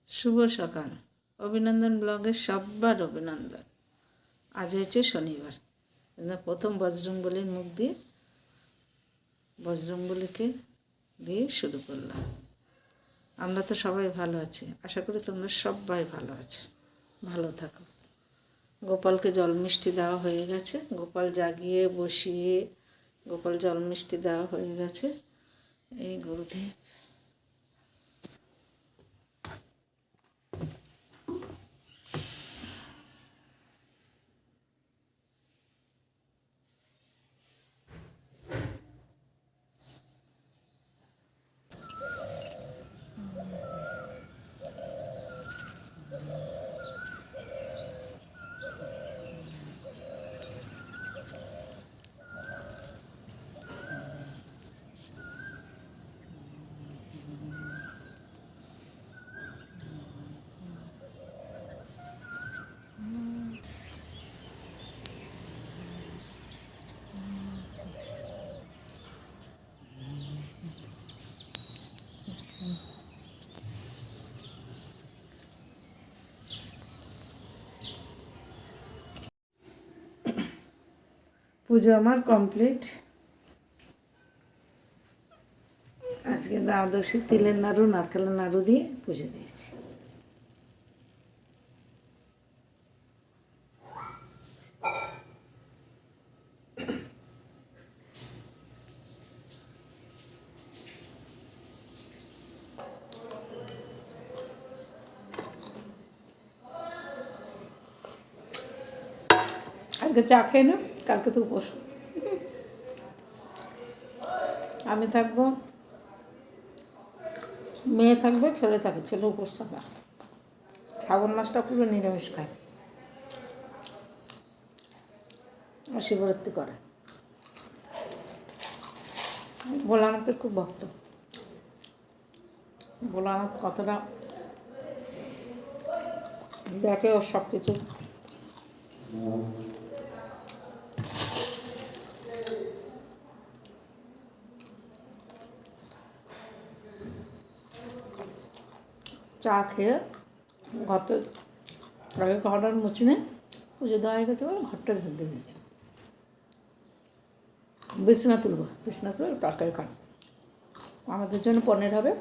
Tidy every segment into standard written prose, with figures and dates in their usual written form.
শুভ সকাল। অভিনন্দন ব্লগের সবার অভিনন্দন। আজ হচ্ছে শনিবার, প্রথম বজরংবলীর মুখ দিয়ে বজরংবলীকে দিয়ে শুরু করলাম। আমরা তো সবাই ভালো আছি, আশা করি তোমরা সবাই ভালো আছো, ভালো থাকো। গোপালকে জল মিষ্টি দেওয়া হয়ে গেছে, গোপাল জাগিয়ে বসিয়ে গোপাল জল মিষ্টি দেওয়া হয়ে গেছে। এই গরু দিয়ে পুজো আমার কমপ্লিট। আজকে দ্বাদশী তিলের নাড়ু নারকেলের নাড়ু দিয়ে পুজো দিয়েছি। আজকে চা খেয়ে না, কালকে তো উপোস। আমি থাকবো, মেয়ে থাকবে, ছেলে থাকবে, ছেলে উপোস থাকা। শ্রাবণ মাসটা পুরো নিরামিষ খায়, শিবরাত্রি করে। ভোলানাথের খুব ভক্ত। ভোলানাথ কতটা দেখে ওর সব কিছু। চা খেয়ে ঘরটা আগে ঘরটার মুছিনে পুজো দেওয়া হয়ে গেছে, ঘরটা ঝাড় দিয়ে দিয়েছে। বিছনা তুলবো, বিছনা তুলে তরকারি খান। আমাদের জন্য পনির হবে,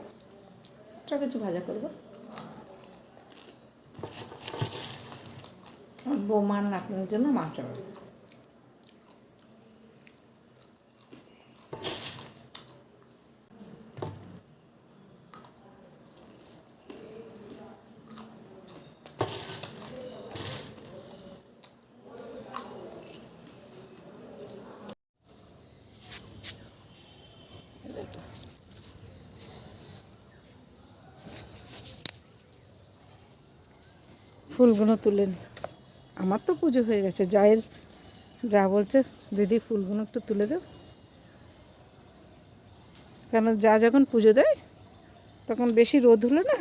ওটা কিছু ভাজা করবো। বৌমার নাতনির জন্য মাছ হবে। ফুলগুলো তুলে নি, আমার তো পুজো হয়ে গেছে। জায়ের যা বলছে, দিদি ফুলগুলো একটু তুলে দেব, কেন যা যখন পুজো দেয় তখন বেশি রোদ হলে না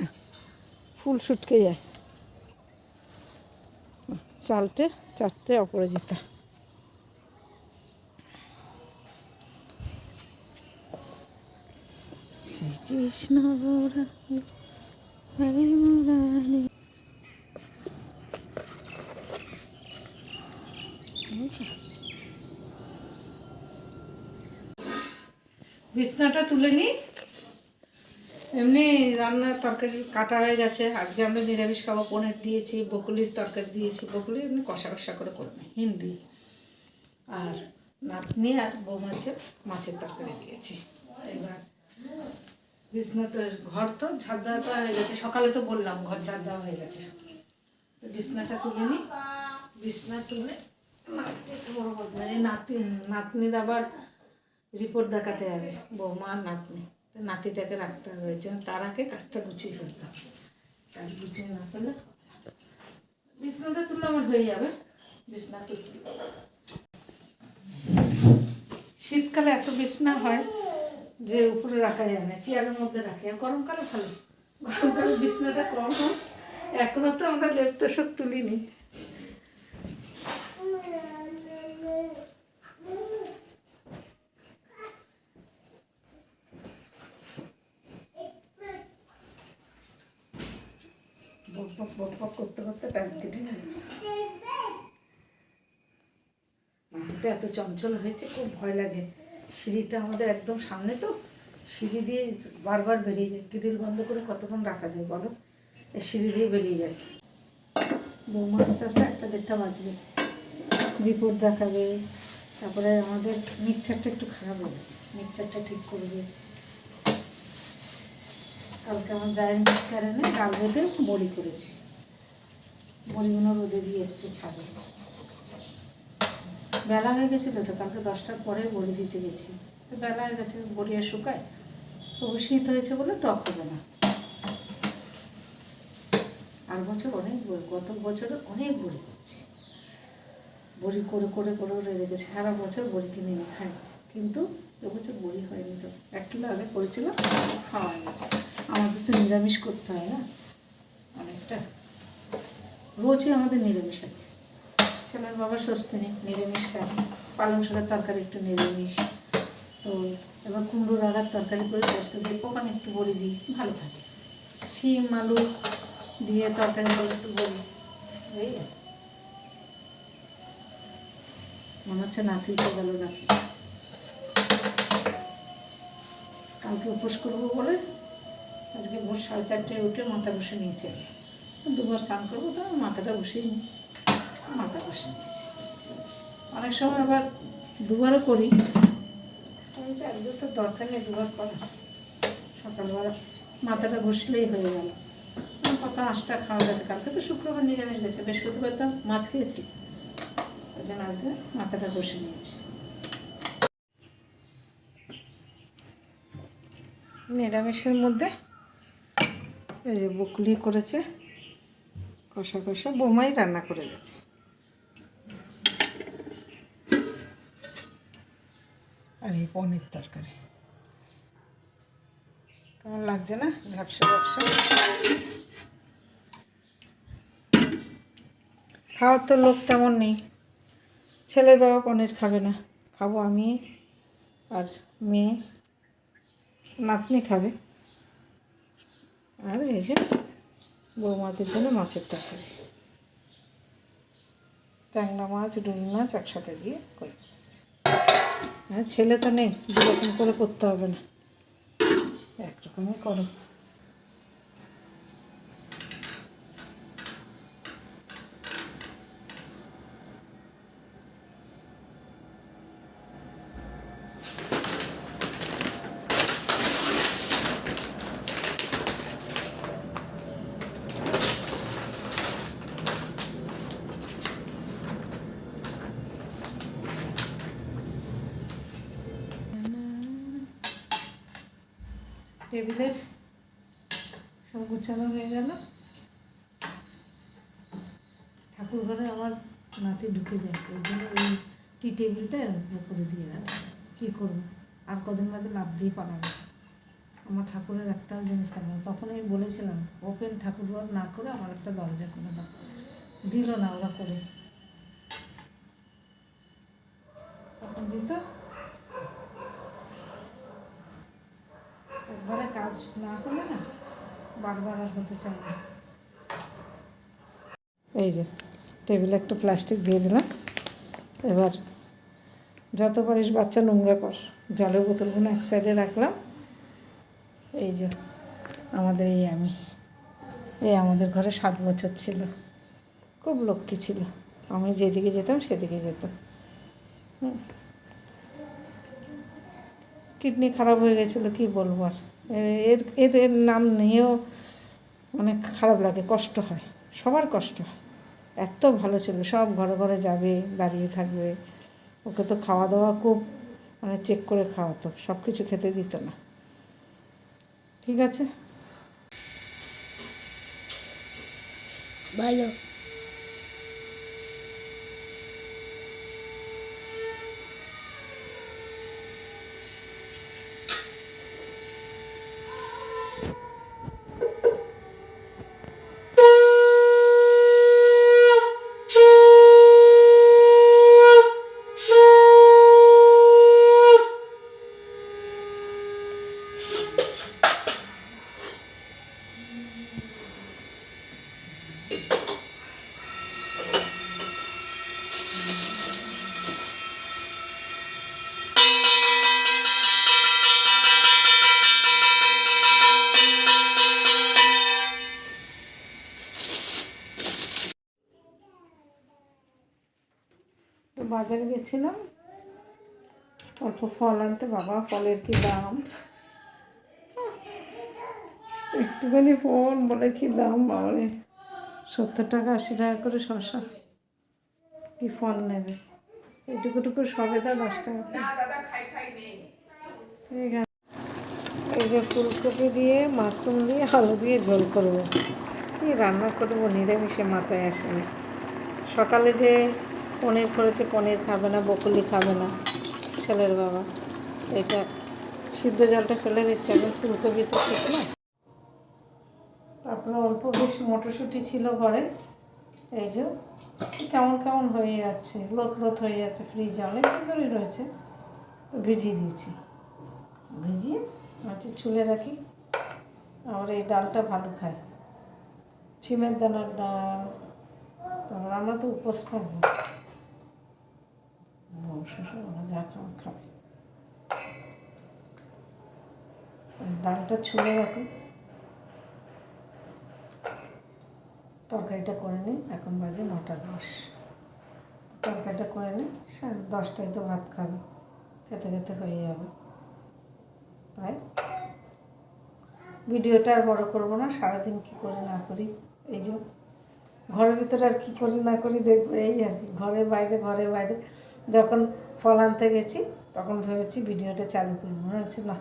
ফুল শুটকে যায়। চারটে অপরাজিতা। শ্রীকৃষ্ণ হরে মুরারি। বিছনাটা তুলে নিই। এমনি রান্নার তরকারি কাটা হয়ে গেছে। আজকে আমরা নিরামিষ খাবো, পনির দিয়েছি, বকুলির তরকারি দিয়েছি। বকুলি এমনি কষা কষা করে করবে হিন্দি। আর নাতনি আর বৌমার মাছের তরকারি দিয়েছি। এবার বিছনাটার ঘর তো ঝাড় দেওয়াটা হয়ে গেছে, সকালে তো বললাম ঘর ঝাড় দেওয়া হয়ে গেছে। তো বিছনাটা তুলে নিই। বিছনা তুলে নাতনির আবার রিপোর্ট দেখাতে হবে, বৌমা আর নাতনি। নাতিটাকে রাখতে হবে, ওই জন্য তার আগে কাজটা গুছিয়ে ফেলতে হবে। কাজ গুছিয়ে না ফেলে বিছনাটা তুলে আমার হয়ে যাবে। বিছনা তুলে শীতকালে এত বিছনা হয় যে উপরে রাখা যায় না, চেয়ারের মধ্যে রাখে। আর গরমকালে ভালো, গরমকালে বিছনাটা কম হয়। এখনো তো আমরা লেপ তোষক তুলিনি। বকবক করতে করতে টাইম কেটে গেল। মাটিতে এত চঞ্চল হয়েছে, খুব ভয় লাগে। সিঁড়িটা আমাদের একদম সামনে তো, সিঁড়ি দিয়ে বারবার বেরিয়ে যায়। গ্রিল বন্ধ করে কতক্ষণ রাখা যায় বলো? এই সিঁড়ি দিয়ে বেরিয়ে যায়। বৌমা আস্তে আস্তে 1-1:30 বাজবে, রিপোর্ট দেখাবে। তারপরে আমাদের মিক্সচারটা একটু খারাপ হয়ে গেছে, মিক্সচারটা ঠিক করবে। কালকে আমার জায়ের মিক্সচার এনে ডাল বেটে বড়ি করেছি। বড়িগুলো রোদে দিয়ে এসছে ছাদে। বেলা হয়ে গেছিলো তো, কালকে 10টার পরে বড়ি দিতে গেছি, তো বেলা হয়ে গেছে, বড়ি আর শুকায়। তবু শীত হয়েছে বলে টক হবে না। আর বছর অনেক বড়ি, গত বছর অনেক বড়ি করছি। বড়ি করে করে করে করে রেখেছি, সারা বছর বড়ি কিনে এনে খাইছি, কিন্তু এবছর বড়ি হয়নি। তো 1 কিলো আগে করেছিলাম, খাওয়া হয়ে গেছে। আমাদের তো নিরামিষ করতে হয় না অনেকটা, রোজই আমাদের নিরামিষ আছে। ছেলের বাবা স্বস্তি নেই, নিরামিষ খায়। পালং শাকের তরকারি একটু নিরামিষ, তো এবার কুমড়োর আগার তরকারি করে পোস্ত দিয়ে ওখানে একটু বড়ি দিই, ভালো থাকে। শিম আলু দিয়ে তরকারি করে একটু বড়ি, এই মনে হচ্ছে নাতি তো গেল নাতি। কালকে উপোস করবো বলে আজকে ভোর 4:30টায় উঠে মাথা বসে নিয়েছে। 2বার স্নান করবো, তো মাথাটা বসেই নিই, মাথা বসে নিয়েছি। অনেক সময় আবার 2বারও করি, একদম তো দরকার নেই 2বার করা। সকালবেলা মাথাটা বসলেই হয়ে গেল। কত 8টা খাওয়া গেছে, কালকে তো শুক্রবার নিরামিষ গেছে, বৃহস্পতিবার তো মাছ খেয়েছি, ওই জন্য আজকে মাথাটা বসে নিয়েছি। নিরামিষের মধ্যে এই যে বকুলি করেছে, কষা কষা, বৌমাই রান্না করে গেছে। আর এই পনির তরকারি কেমন লাগছে না, ঝাপসা ঝাপসা। খাওয়ার তো লোক তেমন নেই, ছেলের বাবা পনির খাবে না, খাবো আমি আর মেয়ে, নাতনি খাবে। আর এই যে বৌমাদের জন্য মাছের তরকারি, ট্যাংরা মাছ রুই মাছ একসাথে দিয়ে করি। আর ছেলে তো নেই, 2 রকম করে করতে হবে না, একরকমই করো। টেবিলের সব গোছানো হয়ে গেল। ঠাকুর ঘরে আমার নাতি ঢুকে যায়, ওই জন্য এই টি টেবিলটা করে দিয়ে গেল। কী করবো, আর কদিন বাদে লাভ দিয়ে পালাবে। আমার ঠাকুরের একটাও জিনিস থাকে না। তখন আমি বলেছিলাম ওপেন ঠাকুর ঘর না করে আমার একটা দরজা করে দাও, দিল না ওরা করে। তখন দিত, একবারে কাজ না হলে না বারবার আর হতে চায় না। এই যে টেবিলে একটা প্লাস্টিক দিয়ে দিলাম। এবার যত পারিস বাচ্চা নোংরা কর, জলের বোতলগুলো এক সাইডে রাখলাম। এই যে আমাদের আমাদের ঘরে 7 বছর ছিল, খুব লক্ষ্মী ছিল। আমি যেদিকে যেতাম সেদিকে যেত। কিডনি খারাপ হয়ে গেছিলো, কি বলবো আর। এর এর এর নাম নিয়েও অনেক খারাপ লাগে, কষ্ট হয়, সবার কষ্ট হয়। এত ভালো ছিল, সব ঘরে ঘরে যাবে, দাঁড়িয়ে থাকবে। ওকে তো খাওয়া দাওয়া খুব চেক করে খাওয়াতো, সব কিছু খেতে দিত না। ঠিক আছে, ভালো। বাজারে গেছিলাম অল্প ফল আনতে। বাবা ফলের কি দাম! একটুখানি ফল বলে কি দাম বাবারে! 70 টাকা 80 টাকা করে শসা। কি ফল নেবে? এইটুকুটুকু সবেদা 10 টাকা। ঠিক আছে, এই যে ফুলকপি দিয়ে মাশরুম দিয়ে আলু দিয়ে ঝোল করবো। কি রান্না করবো নিরামিষে মাথায় আসেনি। সকালে যে পনির করেছে, পনির খাবে না, বকুলি খাবে না ছেলের বাবা। এটা সিদ্ধ জলটা ফেলে দিচ্ছে, এখন ফুলকপি তো ঠিক না। তারপরে অল্প বেশ মটরশুঁটি ছিল ঘরে, এই যে কেমন কেমন হয়ে যাচ্ছে, লোত লোত হয়ে যাচ্ছে। ফ্রিজে অনেক দিন ধরেই রয়েছে, তো ভিজিয়ে দিয়েছি। ভিজিয়ে হচ্ছে ছুলে রাখি। আমার এই ডালটা ভালো খায়, ছিমের দানার ডাল। তারপর আমরা তো উপোস থাকবো, শ্বশুর যা খাওয়া খাবে। ডালটা ছুলে রাখি, তরকারিটা করে নিই। এখন বাজে 9:10। তরকারিটা করে নিই, 10টায় তো ভাত খাবে, খেতে খেতে হয়ে যাবে। তাই ভিডিওটা আর বড় করবো না। সারাদিন কী করি না করি, এই যে ঘরের ভিতরে আর কী করি না করি দেখবো, এই আর কি। ঘরের বাইরে যখন ফল আনতে গেছি তখন ভেবেছি ভিডিওটা চালু করবো, মনে হচ্ছে না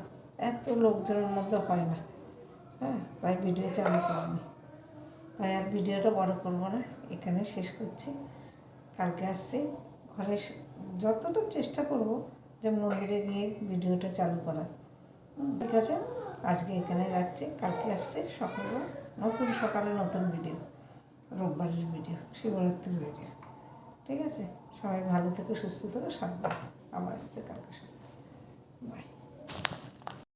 এত লোকজনের মধ্যে হয় না, হ্যাঁ, তাই ভিডিও চালু করিনি। তাই আর ভিডিওটা বড় করবো না, এখানে শেষ করছি। কালকে আসছি, ঘরে যতটা চেষ্টা করব যে মন্দিরে গিয়ে ভিডিওটা চালু করার। ঠিক আছে, আজকে এখানে রাখছি। কালকে আসছে সকালে নতুন ভিডিও, রোববারের ভিডিও, শিবরাত্রির ভিডিও। ঠিক আছে, সবাই ভালো থেকো, সুস্থ থেকো, সাবধানে। আবার আসছে কালকে সকালে। বাই।